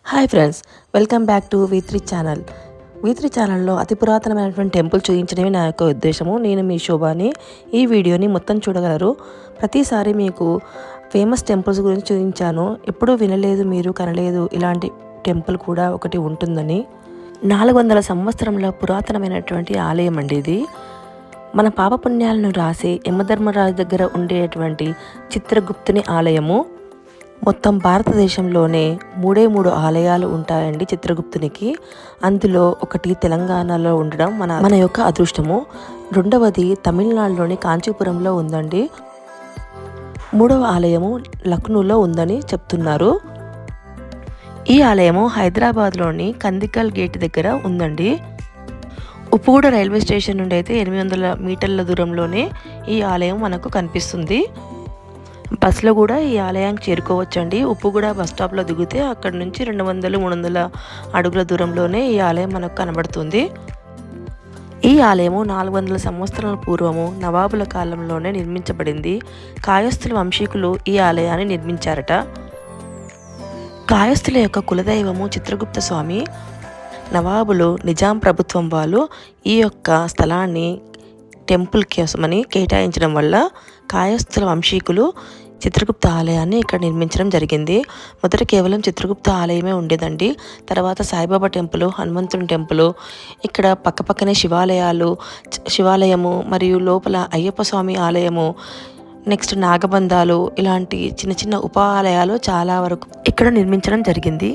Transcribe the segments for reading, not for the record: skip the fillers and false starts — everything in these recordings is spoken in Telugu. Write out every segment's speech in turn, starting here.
Hi friends, welcome back to V3 channel. V3 ఛానల్లో అతి పురాతనమైనటువంటి టెంపుల్ చూపించడమే నా యొక్క ఉద్దేశము. నేను మీ శోభాని. ఈ వీడియోని మొత్తం చూడగలరు. ప్రతిసారి మీకు ఫేమస్ టెంపుల్స్ గురించి చూపించాను. ఎప్పుడూ వినలేదు, మీరు కనలేదు ఇలాంటి టెంపుల్ కూడా ఒకటి ఉంటుందని. 400 సంవత్సరంలో పురాతనమైనటువంటి ఆలయం అండి ఇది. మన పాపపుణ్యాలను రాసి యమధర్మరాజు దగ్గర ఉండేటువంటి చిత్రగుప్తుని ఆలయము. మొత్తం భారతదేశంలోనే 3 ఆలయాలు ఉంటాయండి చిత్రగుప్తునికి. అందులో ఒకటి తెలంగాణలో ఉండడం మన యొక్క అదృష్టము. రెండవది తమిళనాడులోని కాంచీపురంలో ఉందండి. 3వ ఆలయము లక్నోలో ఉందని చెప్తున్నారు. ఈ ఆలయము హైదరాబాద్లోని కందికల్ గేట్ దగ్గర ఉందండి. ఉప్పుగూడ రైల్వే స్టేషన్ నుండి అయితే 800 మీటర్ల దూరంలోనే ఈ ఆలయం మనకు కనిపిస్తుంది. బస్సులో కూడా ఈ ఆలయానికి చేరుకోవచ్చండి. ఉప్పుగూడ బస్ స్టాప్లో దిగితే అక్కడ నుంచి 200-300 అడుగుల దూరంలోనే ఈ ఆలయం మనకు కనబడుతుంది. ఈ ఆలయము 400 సంవత్సరాల పూర్వము నవాబుల కాలంలోనే నిర్మించబడింది. కాయస్థుల వంశీకులు ఈ ఆలయాన్ని నిర్మించారట. కాయస్థుల యొక్క కులదైవము చిత్రగుప్త స్వామి. నవాబులు నిజాం ప్రభుత్వం వాళ్ళు ఈ యొక్క స్థలాన్ని టెంపుల్ కోసమని కేటాయించడం వల్ల కాయస్థుల వంశీకులు చిత్రగుప్త ఆలయాన్ని ఇక్కడ నిర్మించడం జరిగింది. మొదట కేవలం చిత్రగుప్త ఆలయమే ఉండేదండి. తర్వాత సాయిబాబా టెంపుల్, హనుమంతుని టెంపుల్, ఇక్కడ పక్కపక్కనే శివాలయము మరియు లోపల అయ్యప్ప స్వామి ఆలయము, నెక్స్ట్ నాగబంధాలు, ఇలాంటి చిన్న చిన్న ఉప ఆలయాలు చాలా వరకు ఇక్కడ నిర్మించడం జరిగింది.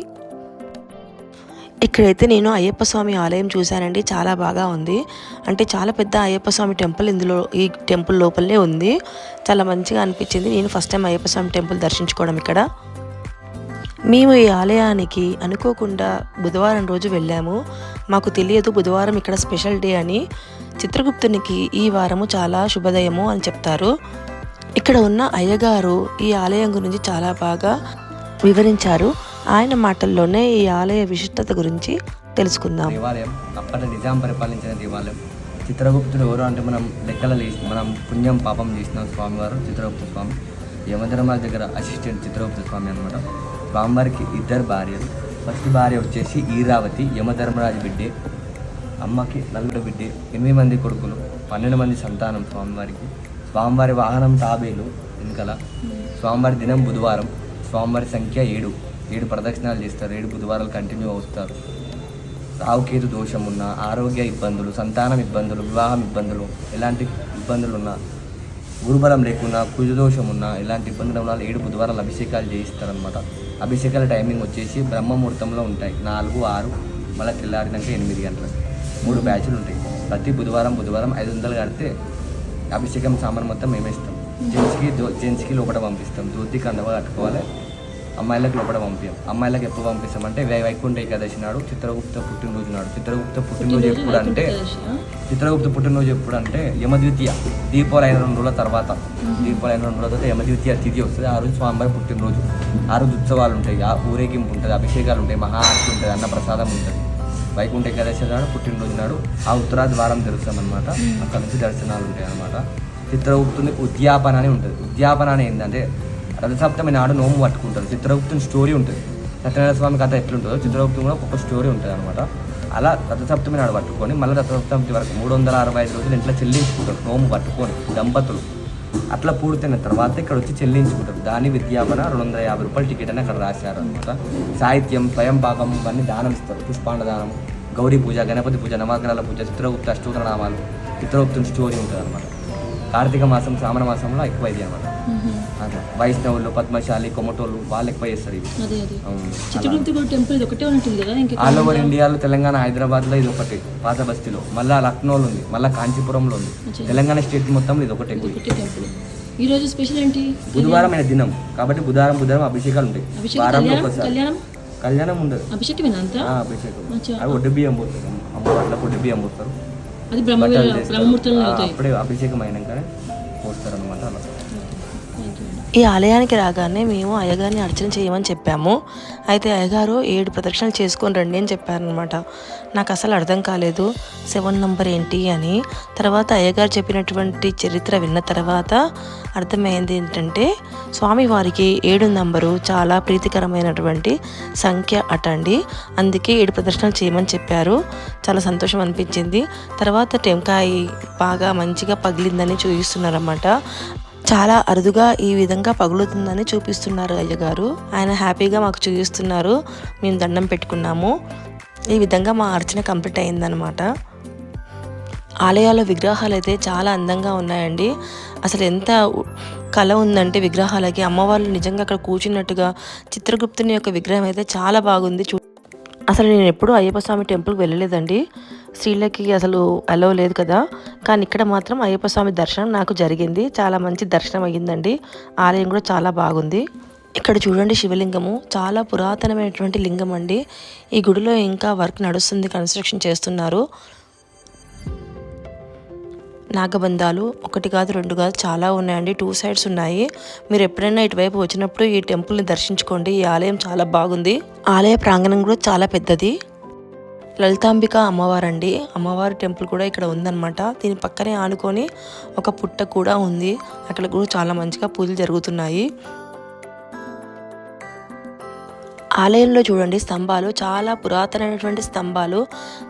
ఇక్కడైతే నేను అయ్యప్ప స్వామి ఆలయం చూశానండి. చాలా బాగా ఉంది. అంటే చాలా పెద్ద అయ్యప్ప స్వామి టెంపుల్ ఈ టెంపుల్ లోపలనే ఉంది. చాలా మంచిగా అనిపించింది. నేను ఫస్ట్ టైం అయ్యప్ప స్వామి టెంపుల్ దర్శించుకోవడం ఇక్కడ. మేము ఈ ఆలయానికి అనుకోకుండా బుధవారం రోజు వెళ్ళాము. మాకు తెలియదు బుధవారం ఇక్కడ స్పెషల్ డే అని. చిత్రగుప్తునికి ఈ వారము చాలా శుభదయము అని చెప్తారు. ఇక్కడ ఉన్న అయ్యగారు ఈ ఆలయం గురించి చాలా బాగా వివరించారు. ఆయన మాటల్లోనే ఈ ఆలయ విశిష్టత గురించి తెలుసుకుందాం. దేవాలయం అప్పటి నిజాం పరిపాలించిన దేవాలయం. చిత్రగుప్తుడు ఎవరు అంటే మనం పుణ్యం పాపం చేసిన స్వామివారు చిత్రగుప్త స్వామి. యమధర్మరాజు దగ్గర అసిస్టెంట్ చిత్రగుప్త స్వామి అనమాట. స్వామివారికి 2 భార్యలు. ఫస్ట్ భార్య వచ్చేసి ఈరావతి, యమధర్మరాజు బిడ్డే. అమ్మకి 4 బిడ్డే, 8 మంది కొడుకులు, 12 మంది సంతానం స్వామివారికి. స్వామివారి వాహనం తాబేలు వెనకాల. స్వామివారి దినం బుధవారం. స్వామివారి సంఖ్య 7 ప్రదక్షిణాలు చేస్తారు. 7 బుధవారాలు కంటిన్యూ అవుతారు. రావుకేతు దోషం ఉన్న, ఆరోగ్య ఇబ్బందులు, సంతానం ఇబ్బందులు, వివాహం ఇబ్బందులు, ఎలాంటి ఇబ్బందులు ఉన్నా, గురుబలం లేకున్నా, కుజదోషం ఉన్నా, ఎలాంటి ఇబ్బందులు ఉన్నా 7 బుధవారాలు అభిషేకాలు చేయిస్తారనమాట. అభిషేకాల టైమింగ్ వచ్చేసి బ్రహ్మముహూర్తంలో ఉంటాయి. 4, 6, మళ్ళీ తెల్లారినాక 8 గంటలకు 3 బ్యాచ్లు ఉంటాయి. ప్రతి బుధవారం 500 కడితే అభిషేకం సామాన్ మొత్తం మేమేస్తాం. జెంట్స్కి లోపల పంపిస్తాం. ధోతి కండవ కట్టుకోవాలి. అమ్మాయిలకు లోపల పంపించాం. అమ్మాయిలకు ఎప్పుడు పంపిస్తామంటే వైకుంఠ ఏకాదశి నాడు, చిత్రగుప్త పుట్టినరోజు నాడు. చిత్రగుప్త పుట్టినరోజు ఎప్పుడు అంటే యమద్వితీయ, దీపావళి అయిన 2 రోజుల తర్వాత. దీపావళి అయిన 2 రోజుల తర్వాత యమద్వితీయ తిథి వస్తుంది. ఆ రోజు స్వామివారి పుట్టినరోజు. ఆ రోజు ఉత్సవాలు ఉంటాయి, ఆ ఊరేగింపు ఉంటుంది, అభిషేకాలు ఉంటాయి, మహాఆరతి ఉంటుంది, అన్నప్రసాదం ఉంటుంది. వైకుంఠ ఏకాదశి నాడు, పుట్టినరోజు నాడు ఆ ఉత్తరా ద్వారం తెరుస్తామన్నమాట. అక్కడ నుంచి దర్శనాలు ఉంటాయి అన్నమాట. చిత్రగుప్తుని ఉద్యాపన అని ఉంటుంది. ఉద్యాపన అని ఏంటంటే రథసప్తమి నాడు నోము పట్టుకుంటారు. చిత్రగుప్తుని స్టోరీ ఉంటుంది. సత్యనారాయణ స్వామి కథ ఎట్లుంటుందో చిత్రగుప్తుని కూడా ఒక్కొక్క స్టోరీ ఉంటుంది అనమాట. అలా రథసప్తమి నాడు పట్టుకొని మళ్ళీ రథసప్తమి వరకు 365 రోజులు ఇంట్లో చెల్లించుకుంటారు నోము పట్టుకొని దంపతులు. అట్లా పూర్తయిన తర్వాత ఇక్కడ వచ్చి చెల్లించుకుంటారు. దాని విద్యాపన 250 రూపాయలు టికెట్ అని అక్కడ రాశారు అనమాట. సాహిత్యం, స్వయం పాకం ఇవన్నీ దానం ఇస్తారు. పుష్పాండ దానం, గౌరీ పూజ, గణపతి పూజ, నవగ్రహాల పూజ, చిత్రగుప్త అష్టోత్తర నామాలు, చిత్రగుప్తుని స్టోరీ ఉంటుంది అనమాట. కార్తీక మాసం, శ్రావణ మాసంలో ఎక్కువ ఇది అనమాట. వైష్ణవులు, పద్మశాలి, కొమటోళ్ళు వాళ్ళు ఎక్కువ చేస్తారు ఇవి. ఆల్ ఓవర్ ఇండియాలో తెలంగాణ, హైదరాబాద్లో ఇది ఒకటి, పాత బస్తీలో, మళ్ళీ లక్నోలో ఉంది, మళ్ళీ కాంచీపురంలో ఉంది. తెలంగాణ స్టేట్ మొత్తంలో ఇది ఒకటే. ఈ రోజు స్పెషల్ ఏంటి? బుధవారం అయిన దినం కాబట్టి బుధవారం అభిషేకాలు ఉంటాయి. వారంలో ఒకసారి కళ్యాణం ఉండదు. అభిషేకం అవి ఒడ్డు బియ్యం పోతారు. అమ్మవార్లకు ఒడ్డు బియ్యం పోస్తారు. అప్పుడే అభిషేకం అయినాకనే పోస్తారు అనమాట. అలా ఈ ఆలయానికి రాగానే మేము అయ్యగారిని అర్చన చేయమని చెప్పాము. అయితే అయ్యగారు 7 ప్రదక్షిణలు చేసుకొని రండి అని చెప్పారనమాట. నాకు అసలు అర్థం కాలేదు 7 నంబర్ ఏంటి అని. తర్వాత అయ్యగారు చెప్పినటువంటి చరిత్ర విన్న తర్వాత అర్థమైంది ఏంటంటే స్వామివారికి 7 నంబరు చాలా ప్రీతికరమైనటువంటి సంఖ్య అటండి. అందుకే 7 ప్రదక్షిణలు చేయమని చెప్పారు. చాలా సంతోషం అనిపించింది. తర్వాత టెంకాయ బాగా మంచిగా పగిలిందని చూపిస్తున్నారన్నమాట. చాలా అరుదుగా ఈ విధంగా పగులుతుందని చూపిస్తున్నారు అయ్యగారు. ఆయన హ్యాపీగా మాకు చూపిస్తున్నారు. మేము దండం పెట్టుకున్నాము. ఈ విధంగా మా అర్చన కంప్లీట్ అయిందనమాట. ఆలయాల్లో విగ్రహాలు అయితే చాలా అందంగా ఉన్నాయండి. అసలు ఎంత కళ ఉందంటే విగ్రహాలకి అమ్మవాళ్ళు నిజంగా అక్కడ కూర్చున్నట్టుగా చిత్రగుప్తుని యొక్క విగ్రహం అయితే చాలా బాగుంది. అసలు నేను ఎప్పుడూ అయ్యప్ప స్వామి టెంపుల్కి వెళ్ళలేదండి. స్త్రీలకి అసలు అలో లేదు కదా. కానీ ఇక్కడ మాత్రం అయ్యప్ప స్వామి దర్శనం నాకు జరిగింది. చాలా మంచి దర్శనం అయ్యిందండి. ఆలయం కూడా చాలా బాగుంది. ఇక్కడ చూడండి శివలింగము చాలా పురాతనమైనటువంటి లింగం అండి. ఈ గుడిలో ఇంకా వర్క్ నడుస్తుంది, కన్స్ట్రక్షన్ చేస్తున్నారు. నాగబంధాలు 1 కాదు 2 కాదు చాలా ఉన్నాయండి. 2 సైడ్స్ ఉన్నాయి. మీరు ఎప్పుడైనా ఇటువైపు వచ్చినప్పుడు ఈ టెంపుల్ని దర్శించుకోండి. ఈ ఆలయం చాలా బాగుంది. ఆలయ ప్రాంగణం కూడా చాలా పెద్దది. లలితాంబిక అమ్మవారండి. అమ్మవారి టెంపుల్ కూడా ఇక్కడ ఉందన్నమాట. దీని పక్కనే ఆనుకొని ఒక పుట్ట కూడా ఉంది. అక్కడ కూడా చాలా మంచిగా పూజలు జరుగుతున్నాయి. ఆలయంలో చూడండి స్తంభాలు చాలా పురాతనమైనటువంటి స్తంభాలు.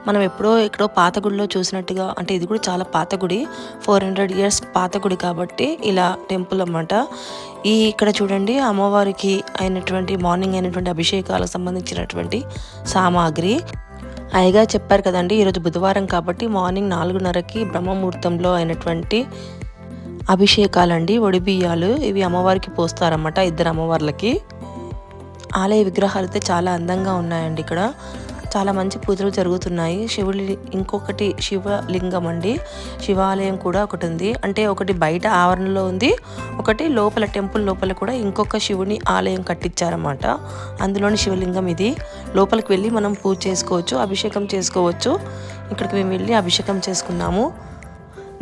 మనం ఎక్కడో పాత గుడిలో చూసినట్టుగా, అంటే ఇది కూడా చాలా పాత గుడి, 400 ఇయర్స్ పాత గుడి కాబట్టి ఇలా టెంపుల్ అన్నమాట. ఇక్కడ చూడండి అమ్మవారికి మార్నింగ్ అయినటువంటి అభిషేకాలకు సంబంధించినటువంటి సామాగ్రి. అయ్యగారు చెప్పారు కదండి ఈరోజు బుధవారం కాబట్టి మార్నింగ్ 4:30కి బ్రహ్మముహూర్తంలో అయినటువంటి అభిషేకాలండి. ఒడిబియ్యాలు ఇవి అమ్మవారికి పోస్తారన్నమాట, 2 అమ్మవార్లకి. ఆలయ విగ్రహాలు అయితే చాలా అందంగా ఉన్నాయండి. ఇక్కడ చాలా మంచి పూజలు జరుగుతున్నాయి. ఇంకొకటి శివలింగం అండి. శివాలయం కూడా ఒకటి ఉంది. అంటే ఒకటి బయట ఆవరణలో ఉంది, ఒకటి లోపల టెంపుల్ లోపల కూడా ఇంకొక శివుని ఆలయం కట్టించారన్నమాట. అందులోని శివలింగం ఇది. లోపలికి వెళ్ళి మనం పూజ చేసుకోవచ్చు, అభిషేకం చేసుకోవచ్చు. ఇక్కడికి మేము వెళ్ళి అభిషేకం చేసుకున్నాము.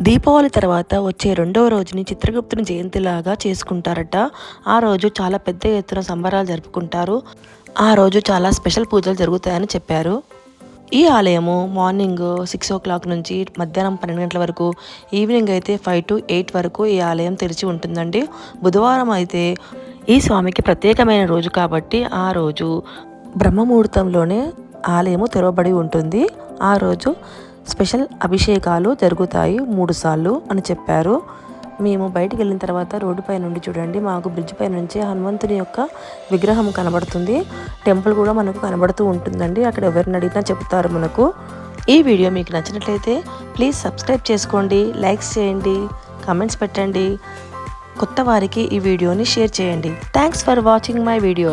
దీపావళి తర్వాత వచ్చే 2వ రోజుని చిత్రగుప్తుని జయంతిలాగా చేసుకుంటారట. ఆ రోజు చాలా పెద్ద ఎత్తున సంబరాలు జరుపుకుంటారు. ఆ రోజు చాలా స్పెషల్ పూజలు జరుగుతాయని చెప్పారు. ఈ ఆలయము మార్నింగ్ 6 o'clock నుంచి మధ్యాహ్నం 12 గంటల వరకు, ఈవినింగ్ అయితే 5 to 8 వరకు ఈ ఆలయం తెరిచి ఉంటుందండి. బుధవారం అయితే ఈ స్వామికి ప్రత్యేకమైన రోజు కాబట్టి ఆ రోజు బ్రహ్మముహూర్తంలోనే ఆలయము తెరవబడి ఉంటుంది. ఆ రోజు స్పెషల్ అభిషేకాలు జరుగుతాయి 3 సార్లు అని చెప్పారు. మేము బయటికి వెళ్ళిన తర్వాత రోడ్డు పై నుండి చూడండి మాకు బ్రిడ్జ్ పై నుంచి హనుమంతుని యొక్క విగ్రహం కనబడుతుంది. టెంపుల్ కూడా మనకు కనబడుతూ ఉంటుందండి. అక్కడ ఎవరిని అడిగినా చెప్తారు మనకు. ఈ వీడియో మీకు నచ్చినట్లయితే ప్లీజ్ సబ్స్క్రైబ్ చేసుకోండి, లైక్స్ చేయండి, కామెంట్స్ పెట్టండి. కొత్త వారికి ఈ వీడియోని షేర్ చేయండి. Thanks for watching my video.